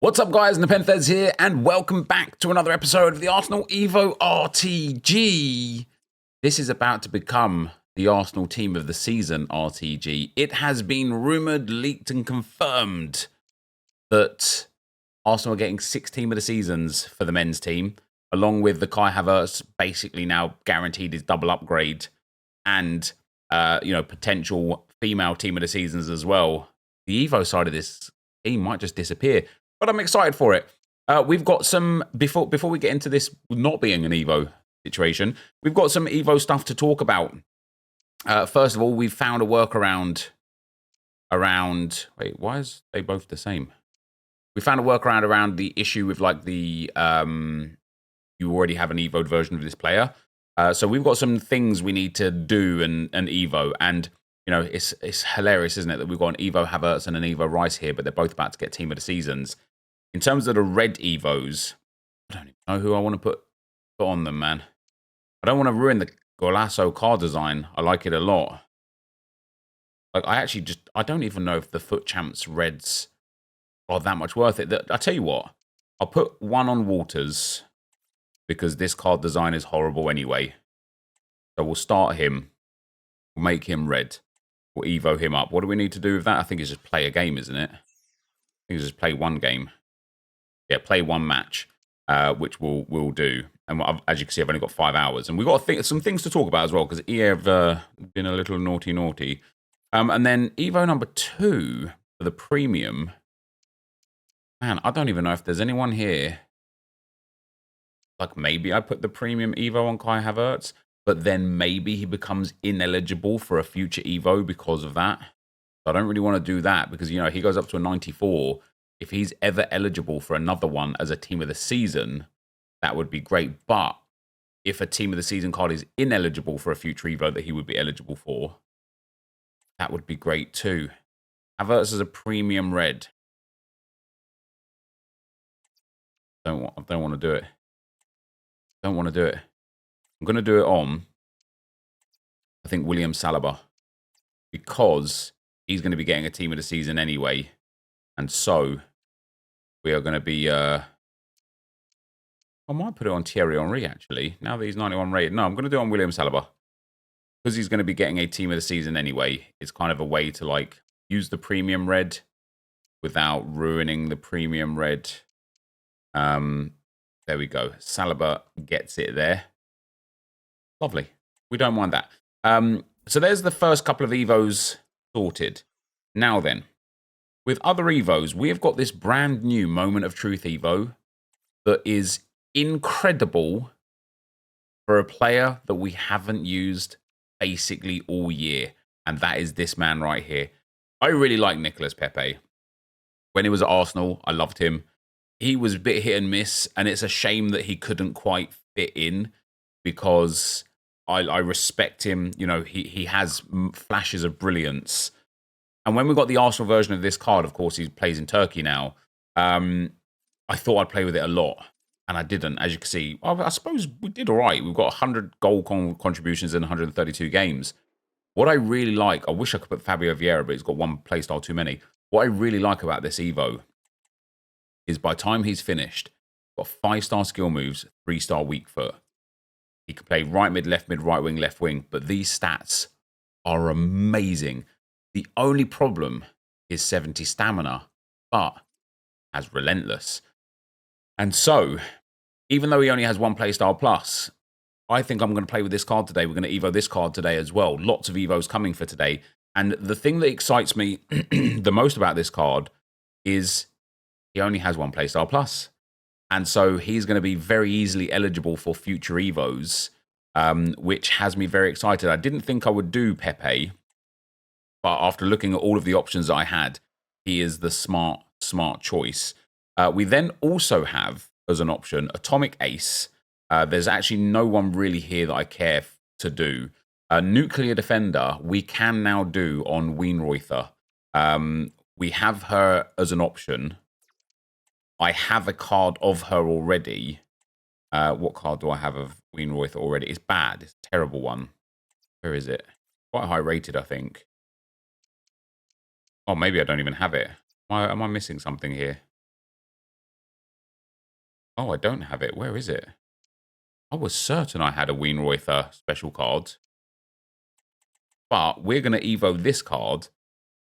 What's up, guys? NepentheZ here, and welcome back to another episode of the Arsenal Evo RTG. This is about to become the Arsenal Team of the Season RTG. It has been rumoured, leaked, and confirmed that Arsenal are getting 6 Team of the Seasons for the men's team, along with the Kai Havertz basically now guaranteed his double upgrade, and potential female Team of the Seasons as well. The Evo side of this team might just disappear. But I'm excited for it. We've got some, before we get into this not being an Evo situation, we've got some Evo stuff to talk about. First of all, we've found a workaround around, wait, why is they both the same? We found a workaround around the issue with like the, you already have an Evo'd version of this player. So we've got some things we need to do and Evo, and you know, it's hilarious, isn't it, that we've got an Evo Havertz and an Evo Rice here, but they're both about to get Team of the Seasons. In terms of the red Evos, I don't even know who I want to put on them, man. I don't want to ruin the Golasso car design. I like it a lot. Like, I don't even know if the Foot Champs reds are that much worth it. I'll tell you what, I'll put one on Walters because this card design is horrible anyway. So we'll start him. We'll make him red. We'll Evo him up. What do we need to do with that? I think it's just play a game, isn't it? I think it's just play one game. Yeah, play one match, which we'll do. And as you can see, I've only got 5 hours. And we've got some things to talk about as well, because EA have been a little naughty. And then Evo number 2 for the premium. Man, I don't even know if there's anyone here. Like, maybe I put the premium Evo on Kai Havertz, but then maybe he becomes ineligible for a future Evo because of that. So I don't really want to do that because, you know, he goes up to a 94. If he's ever eligible for another one as a Team of the Season, that would be great. But if a Team of the Season card is ineligible for a future Evo that he would be eligible for, that would be great too. Havertz is a premium red. I don't want to do it. Don't want to do it. I'm going to do it on, I think, William Saliba, because he's going to be getting a Team of the Season anyway. And so we are going to be, I might put it on Thierry Henry, actually, now that he's 91 rated. No, I'm going to do it on William Saliba, because he's going to be getting a Team of the Season anyway. It's kind of a way to, like, use the premium red without ruining the premium red. There we go. Saliba gets it there. Lovely. We don't mind that. So there's the first couple of Evos sorted. Now then, with other Evos, we have got this brand new Moment of Truth Evo that is incredible for a player that we haven't used basically all year. And that is this man right here. I really like Nicolas Pepe. When he was at Arsenal, I loved him. He was a bit hit and miss, and it's a shame that he couldn't quite fit in because I respect him. You know, he has flashes of brilliance. And when we got the Arsenal version of this card, of course, he plays in Turkey now. I thought I'd play with it a lot, and I didn't. As you can see, I suppose we did all right. We've got 100 goal contributions in 132 games. What I really like, I wish I could put Fabio Vieira, but he's got one playstyle too many. What I really like about this Evo is by the time he's finished, got 5-star skill moves, 3-star weak foot. He can play right mid, right wing, left wing, but these stats are amazing. The only problem is 70 stamina, but as relentless. And so, even though he only has one playstyle plus, I think I'm going to play with this card today. We're going to Evo this card today as well. Lots of Evos coming for today. And the thing that excites me the most about this card is he only has one playstyle plus. And so he's going to be very easily eligible for future Evos, which has me very excited. I didn't think I would do Pepe, but after looking at all of the options that I had, he is the smart choice. We then also have, as an option, Atomic Ace. There's actually no one really here that I care to do. Nuclear Defender, we can now do on Weenreuther. We have her as an option. I have a card of her already. What card do I have of Weenreuther already? It's bad. It's a terrible one. Where is it? Quite high rated, I think. Oh, maybe I don't even have it. Am I missing something here? Oh, I don't have it. Where is it? I was certain I had a Wienerreuther special card. But we're going to Evo this card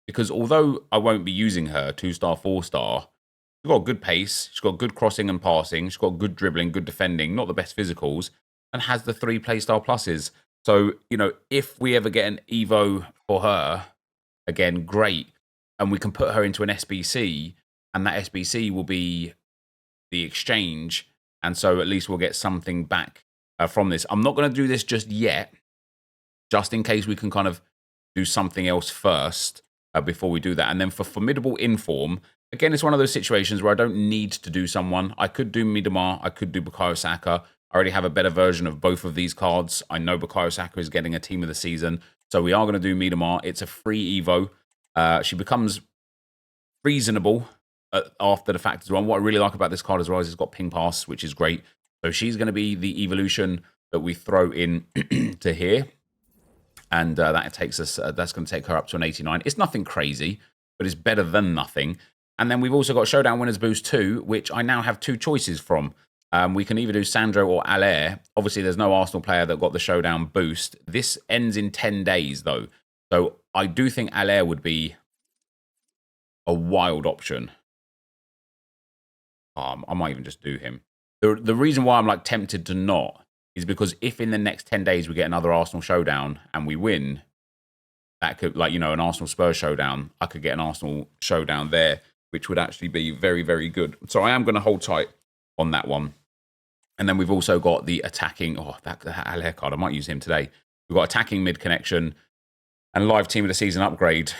because although I won't be using her 2-star, 4-star, she's got good pace, she's got good crossing and passing, she's got good dribbling, good defending, not the best physicals, and has the 3 playstyle pluses. So, you know, if we ever get an Evo for her, again, great. And we can put her into an SBC, and that SBC will be the exchange. And so at least we'll get something back from this. I'm not going to do this just yet, just in case we can kind of do something else first before we do that. And then for Formidable Inform, again, it's one of those situations where I don't need to do someone. I could do Midamar, I could do Bukayo Saka. I already have a better version of both of these cards. I know Bukayo Saka is getting a team of the season, so we are going to do Midamar. It's a free Evo. She becomes reasonable after the fact as well. And what I really like about this card as well is it's got ping pass, which is great. So she's going to be the evolution that we throw in to here. And that takes us, that's going to take her up to an 89. It's nothing crazy, but it's better than nothing. And then we've also got Showdown Winners Boost 2, which I now have 2 choices from. We can either do Sandro or Allaire. Obviously, there's no Arsenal player that got the Showdown Boost. This ends in 10 days, though. So I do think Allaire would be a wild option. I might even just do him. The reason why I'm like tempted to not is because if in the next 10 days we get another Arsenal Showdown and we win, that could, like, you know, an Arsenal Spurs Showdown, I could get an Arsenal Showdown there, which would actually be very, very good. So I am going to hold tight on that one. And then we've also got the attacking, that Allaire card, I might use him today. We've got attacking mid connection and live team of the season upgrade.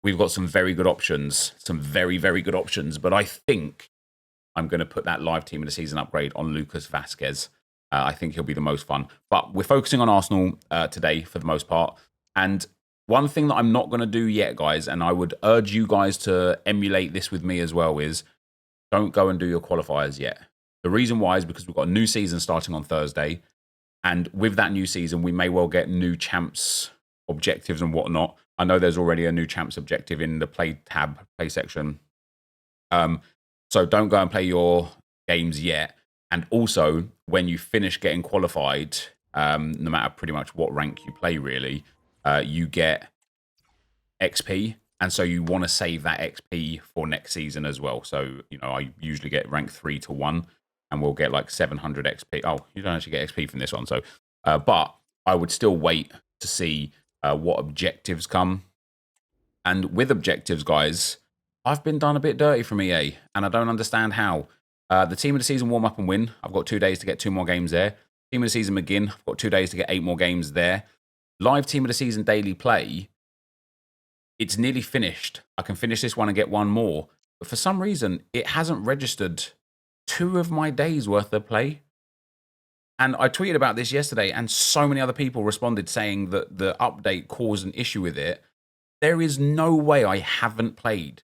We've got some very good options, some very, very good options. But I think I'm going to put that live team of the season upgrade on Lucas Vazquez. I think he'll be the most fun. But we're focusing on Arsenal today for the most part. And one thing that I'm not going to do yet, guys, and I would urge you guys to emulate this with me as well, is don't go and do your qualifiers yet. The reason why is because we've got a new season starting on Thursday. And with that new season, we may well get new champs objectives and whatnot. I know there's already a new champs objective in the play tab, play section. So don't go and play your games yet. And also, when you finish getting qualified, no matter pretty much what rank you play, really, you get XP. And so you want to save that XP for next season as well. So, you know, I usually get rank 3 to 1, and we'll get like 700 XP. Oh, you don't actually get XP from this one. So, but I would still wait to see what objectives come. And with objectives, guys, I've been done a bit dirty from EA, and I don't understand how. The team of the season warm up and win. I've got 2 days to get 2 more games there. Team of the season begin. I've got 2 days to get 8 more games there. Live team of the season daily play. It's nearly finished. I can finish this one and get 1 more. But for some reason, it hasn't registered 2 of my days worth of play. And I tweeted about this yesterday, and so many other people responded saying that the update caused an issue with it. There is no way I haven't played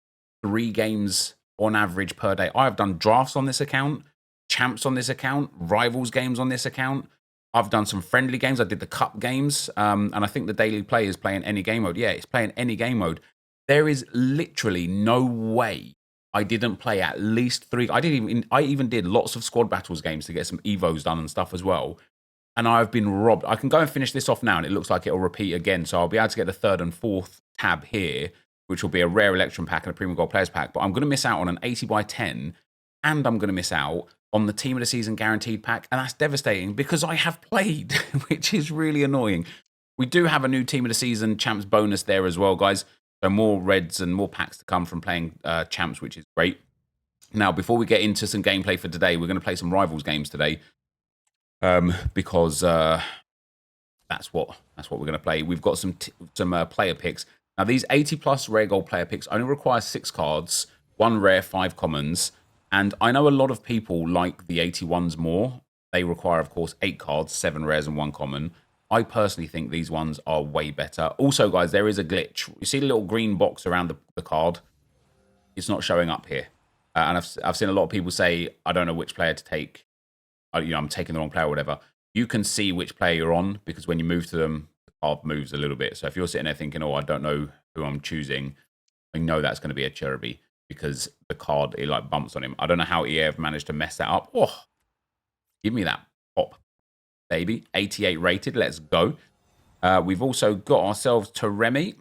3 games on average per day. I have done drafts on this account, champs on this account, rivals games on this account. I've done some friendly games. I did the cup games. And I think the daily play is playing any game mode. Yeah, it's playing any game mode. There is literally no way I didn't play at least 3. I even did lots of squad battles games to get some Evos done and stuff as well. And I've been robbed. I can go and finish this off now, and it looks like it'll repeat again. So I'll be able to get the 3rd and 4th tab here, which will be a rare Electrum pack and a Premium Gold Players pack. But I'm going to miss out on an 80 by 10, and I'm going to miss out on the Team of the Season Guaranteed pack. And that's devastating because I have played, which is really annoying. We do have a new Team of the Season Champs bonus there as well, guys. So more reds and more packs to come from playing Champs, which is great. Now, before we get into some gameplay for today, we're going to play some Rivals games today because that's what we're going to play. We've got some player picks. Now, these 80+ rare gold player picks only require 6 cards, 1 rare, 5 commons. And I know a lot of people like the 81s more. They require, of course, 8 cards, 7 rares, and 1 common. I personally think these ones are way better. Also, guys, there is a glitch. You see the little green box around the card? It's not showing up here. And I've seen a lot of people say, I don't know which player to take. I'm taking the wrong player or whatever. You can see which player you're on because when you move to them, the card moves a little bit. So if you're sitting there thinking, oh, I don't know who I'm choosing, I know that's going to be a Cherubim. because the card, it like bumps on him. I don't know how EA have managed to mess that up. Oh, give me that pop, baby. 88 rated. Let's go. We've also got ourselves Taremi,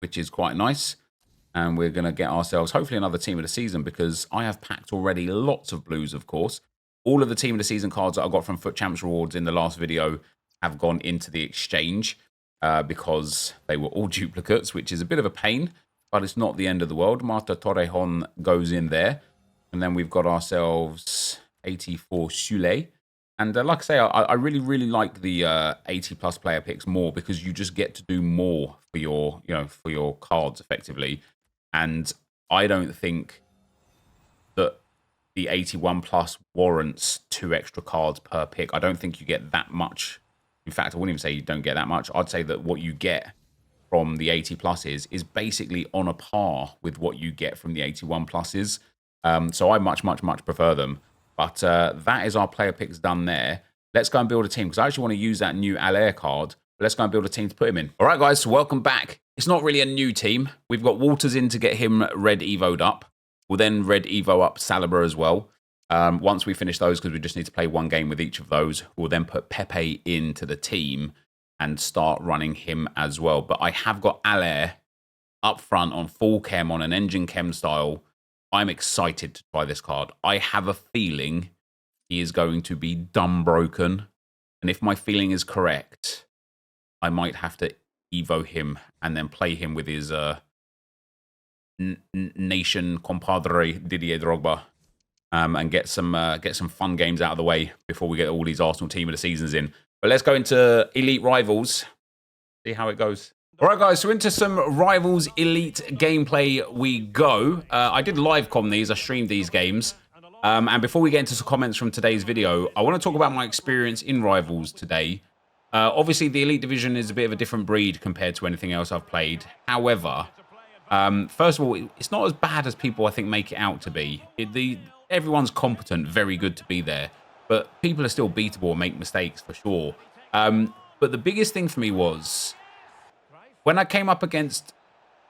which is quite nice. And we're going to get ourselves, hopefully, another team of the season, because I have packed already lots of blues, of course. All of the team of the season cards that I got from Foot Champs Rewards in the last video have gone into the exchange because they were all duplicates, which is a bit of a pain, but it's not the end of the world. Marta Torrejon goes in there. And then we've got ourselves 84 Sule. And like I say, I really, really like the 80 plus player picks more because you just get to do more for your, for your cards effectively. And I don't think that the 81 plus warrants 2 extra cards per pick. I don't think you get that much. In fact, I wouldn't even say you don't get that much. I'd say that what you get from the 80 pluses is basically on a par with what you get from the 81 pluses. So I much, much, much prefer them. But that is our player picks done there. Let's go and build a team because I actually want to use that new Allaire card. But let's go and build a team to put him in. All right, guys, so welcome back. It's not really a new team. We've got Walters in to get him red evo'd up. We'll then red evo up Saliba as well. Once we finish those, because we just need to play one game with each of those, we'll then put Pepe into the team and start running him as well. But I have got Allaire up front on full chem on an engine chem style. I'm excited to try this card. I have a feeling he is going to be dumb broken. And if my feeling is correct, I might have to evo him and then play him with his nation compadre Didier Drogba and get some fun games out of the way before we get all these Arsenal team of the seasons in. But let's go into Elite Rivals, see how it goes. All right, guys, so into some Rivals Elite gameplay we go. I did live com these, I streamed these games. And before we get into some comments from today's video, I want to talk about my experience in Rivals today. Obviously, the Elite Division is a bit of a different breed compared to anything else I've played. However, first of all, it's not as bad as people, I think, make it out to be. Everyone's competent, very good to be there. But people are still beatable and make mistakes, for sure. But the biggest thing for me was when I came up against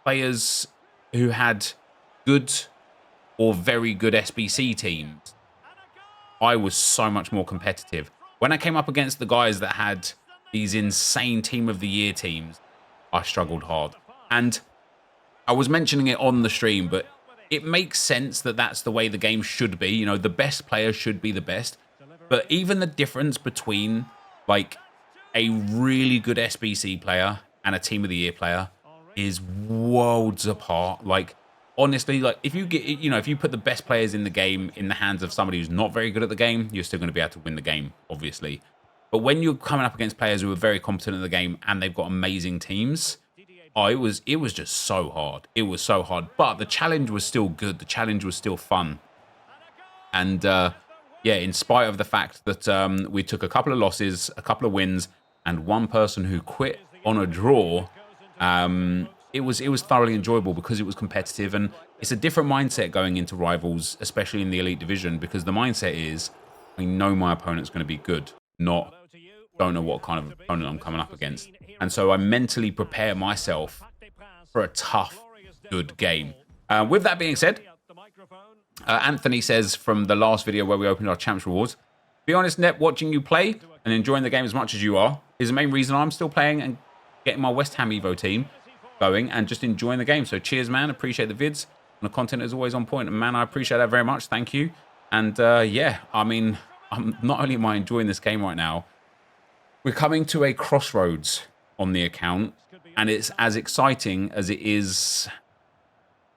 players who had good or very good SBC teams, I was so much more competitive. When I came up against the guys that had these insane Team of the Year teams, I struggled hard. And I was mentioning it on the stream, but it makes sense that that's the way the game should be. You know, the best player should be the best. But even the difference between, like, a really good SBC player and a Team of the Year player is worlds apart. Like, honestly, like, if you get, if you put the best players in the game in the hands of somebody who's not very good at the game, you're still going to be able to win the game, obviously. But when you're coming up against players who are very competent in the game and they've got amazing teams, it was just so hard. It was so hard. But the challenge was still good. The challenge was still fun. And, yeah, in spite of the fact that we took a couple of losses, a couple of wins, and one person who quit on a draw, it was thoroughly enjoyable because it was competitive. And it's a different mindset going into Rivals, especially in the Elite Division, because the mindset is, I know my opponent's going to be good, not don't know what kind of opponent I'm coming up against. And so I mentally prepare myself for a tough, good game. With that being said, Anthony says from the last video where we opened our Champs Rewards, be honest, Nep, watching you play and enjoying the game as much as you are is the main reason I'm still playing and getting my West Ham Evo team going and just enjoying the game. So cheers, man. Appreciate the vids. And the content is always on point. And, man, I appreciate that very much. Thank you. And, yeah, I mean, not only am I enjoying this game right now, we're coming to a crossroads on the account. And it's as exciting as it is,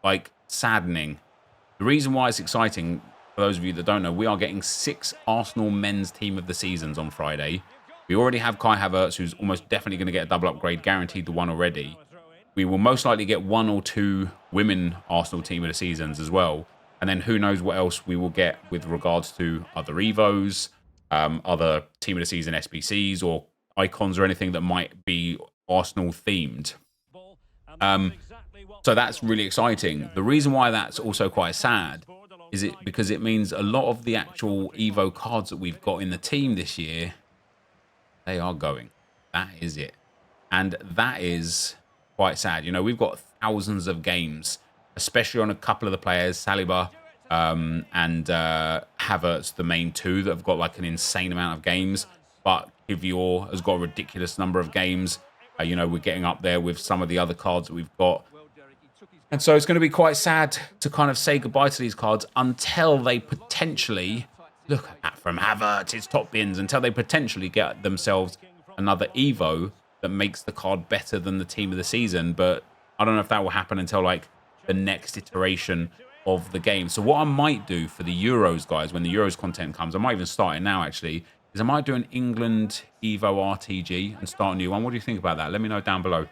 like, saddening. The reason why it's exciting, for those of you that don't know, we are getting 6 Arsenal men's team of the seasons on Friday. We already have Kai Havertz, who's almost definitely going to get a double upgrade, guaranteed the one already. We will most likely get 1 or 2 women Arsenal team of the seasons as well. And then who knows what else we will get with regards to other Evos, other team of the season SBCs or icons or anything that might be Arsenal themed. So that's really exciting. The reason why that's also quite sad is because it means a lot of the actual Evo cards that we've got in the team this year, they are going. That is it. And that is quite sad. You know, we've got thousands of games especially on a couple of the players, Saliba and Havertz, the main two that have got like an insane amount of games. But Kivior has got a ridiculous number of games. You know, we're getting up there with some of the other cards that we've got. And so it's going to be quite sad to kind of say goodbye to these cards until they potentially, look at that from Havertz, it's top bins, until they potentially get themselves another Evo that makes the card better than the team of the season. But I don't know if that will happen until like the next iteration of the game. So what I might do for the Euros, guys, when the Euros content comes, I might even start it now actually, is I might do an England Evo RTG and start a new one. What do you think about that? Let me know down below.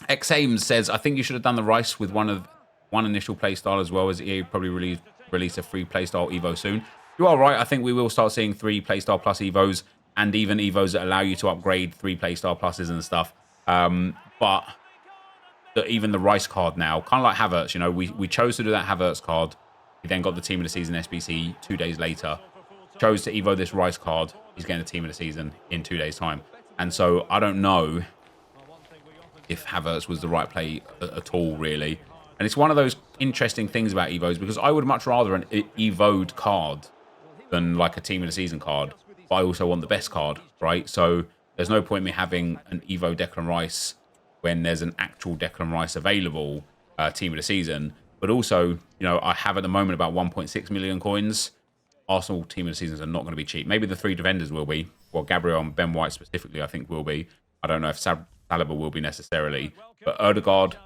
X-Ames says, I think you should have done the Rice with one initial playstyle as well, as EA probably release a free playstyle Evo soon. You are right. I think we will start seeing 3 playstyle plus Evos and even Evos that allow you to upgrade 3 playstyle pluses and stuff. But even the Rice card now, kind of like Havertz, you know, we chose to do that Havertz card. He then got the team of the season SBC 2 days later. Chose to Evo this Rice card. He's getting the team of the season in 2 days' time. And so I don't know if Havertz was the right play at all, really. And it's one of those interesting things about Evos, because I would much rather an Evo'd card than like a team of the season card. But I also want the best card, right? So there's no point in me having an Evo Declan Rice when there's an actual Declan Rice available team of the season. But also, you know, I have at the moment about 1.6 million coins. Arsenal team of the seasons are not going to be cheap. Maybe the 3 defenders will be. Well, Gabriel and Ben White specifically, I think, will be. I don't know if Saliba will be necessarily. But Odegaard,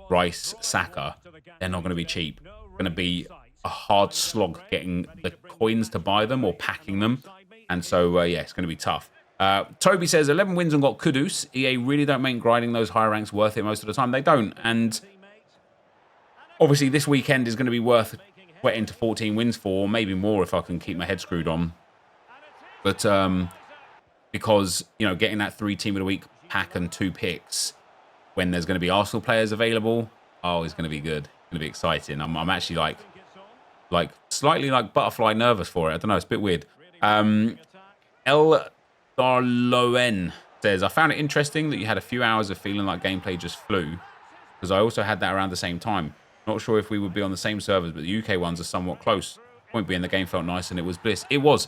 Rice, Saka, they're not going to be cheap. It's going to be a hard slog getting the coins to buy them or packing them. And so, yeah, it's going to be tough. Toby says, 11 wins and got Kudus. EA really don't make grinding those higher ranks worth it most of the time. They don't. And obviously this weekend is going to be worth getting to 14 wins for, maybe more if I can keep my head screwed on. But because, you know, getting that 3 team of the week pack and 2 picks when there's going to be Arsenal players available, oh, it's going to be good. It's going to be exciting. I'm actually like slightly like butterfly nervous for it. I don't know. It's a bit weird. El Darloen says, I found it interesting that you had a few hours of feeling like gameplay just flew, because I also had that around the same time. Not sure if we would be on the same servers, but the UK ones are somewhat close. Point being, the game felt nice and it was bliss. It was.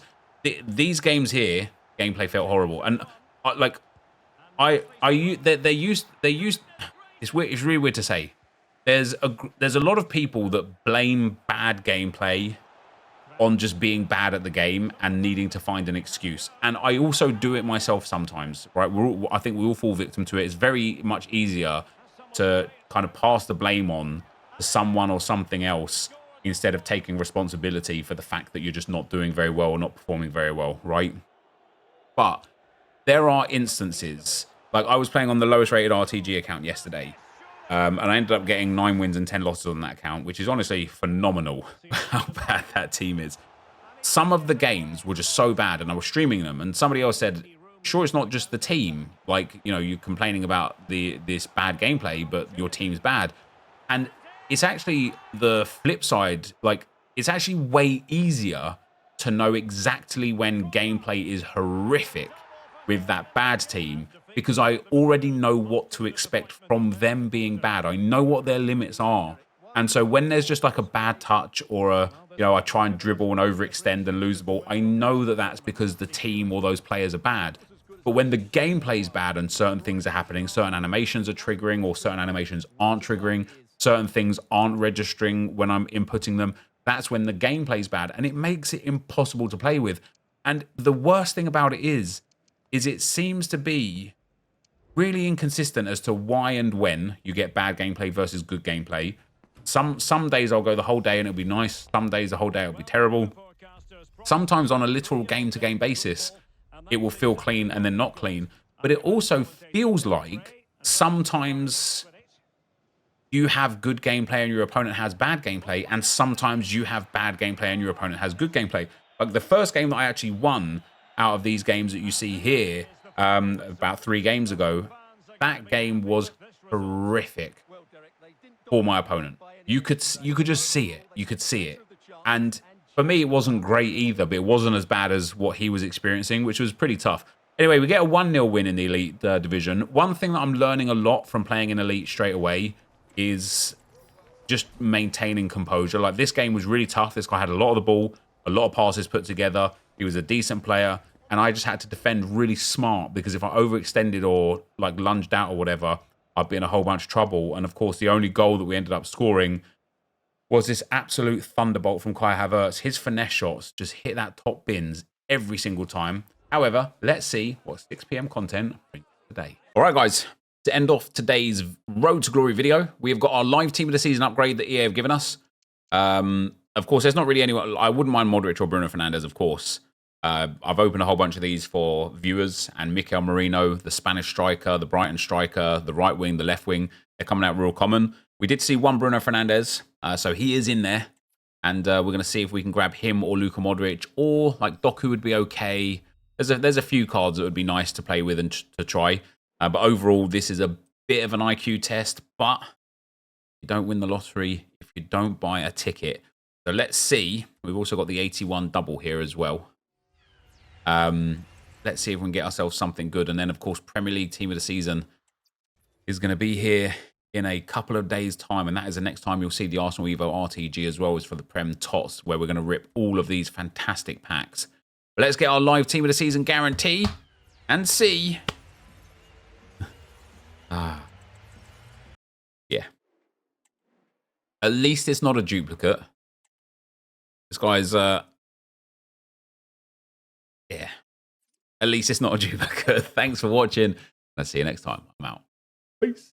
These games here, gameplay felt horrible, and they used. It's weird. It's really weird to say. There's a lot of people that blame bad gameplay on just being bad at the game and needing to find an excuse. And I also do it myself sometimes, right? I think we all fall victim to it. It's very much easier to kind of pass the blame on to someone or something else instead of taking responsibility for the fact that you're just not doing very well or not performing very well, right? But there are instances, like I was playing on the lowest rated RTG account yesterday, and I ended up getting 9 wins and 10 losses on that account, which is honestly phenomenal how bad that team is. Some of the games were just so bad, and I was streaming them, and somebody else said, sure, it's not just the team. Like, you know, you're complaining about this bad gameplay, but your team's bad. And it's actually the flip side. Like, it's actually way easier to know exactly when gameplay is horrific with that bad team, because I already know what to expect from them being bad. I know what their limits are. And so when there's just like a bad touch or I try and dribble and overextend and lose the ball, I know that that's because the team or those players are bad. But when the gameplay's bad and certain things are happening, certain animations are triggering or certain animations aren't triggering, certain things aren't registering when I'm inputting them, that's when the gameplay's bad, and it makes it impossible to play with. And the worst thing about it is it seems to be really inconsistent as to why and when you get bad gameplay versus good gameplay. Some days I'll go the whole day and it'll be nice. Some days the whole day it'll be terrible. Sometimes on a literal game-to-game basis, it will feel clean and then not clean. But it also feels like sometimes you have good gameplay and your opponent has bad gameplay, and sometimes you have bad gameplay and your opponent has good gameplay. Like the first game that I actually won out of these games that you see here, about 3 games ago, that game was horrific for my opponent. You could just see it. You could see it. And for me, it wasn't great either, but it wasn't as bad as what he was experiencing, which was pretty tough. Anyway, we get a 1-0 win in the Elite division. One thing that I'm learning a lot from playing in Elite straight away is just maintaining composure. Like, this game was really tough. This guy had a lot of the ball, a lot of passes put together. He was a decent player, and I just had to defend really smart, because if I overextended or like lunged out or whatever, I'd be in a whole bunch of trouble. And of course, the only goal that we ended up scoring was this absolute thunderbolt from Kai Havertz. His finesse shots just hit that top bins every single time. However, let's see what 6 p.m. content brings today. All right, guys. To end off today's Road to Glory video, we have got our live team of the season upgrade that EA have given us. Of course, there's not really anyone. I wouldn't mind Modric or Bruno Fernandes, of course. I've opened a whole bunch of these for viewers, and Mikel Merino, the Spanish striker, the Brighton striker, the right wing, the left wing, they're coming out real common. We did see one Bruno Fernandes, so he is in there, and we're going to see if we can grab him or Luka Modric, or like Doku would be okay. There's a few cards that would be nice to play with and to try, but overall, this is a bit of an IQ test, but you don't win the lottery if you don't buy a ticket. So let's see. We've also got the 81 double here as well. Let's see if we can get ourselves something good. And then, of course, Premier League Team of the Season is going to be here in a couple of days' time. And that is the next time you'll see the Arsenal Evo RTG, as well as for the Prem Tots, where we're going to rip all of these fantastic packs. But let's get our live Team of the Season guarantee and see. Yeah. At least it's not a duplicate. This guy's, yeah. At least it's not a duplicate. Thanks for watching. I'll see you next time. I'm out. Peace.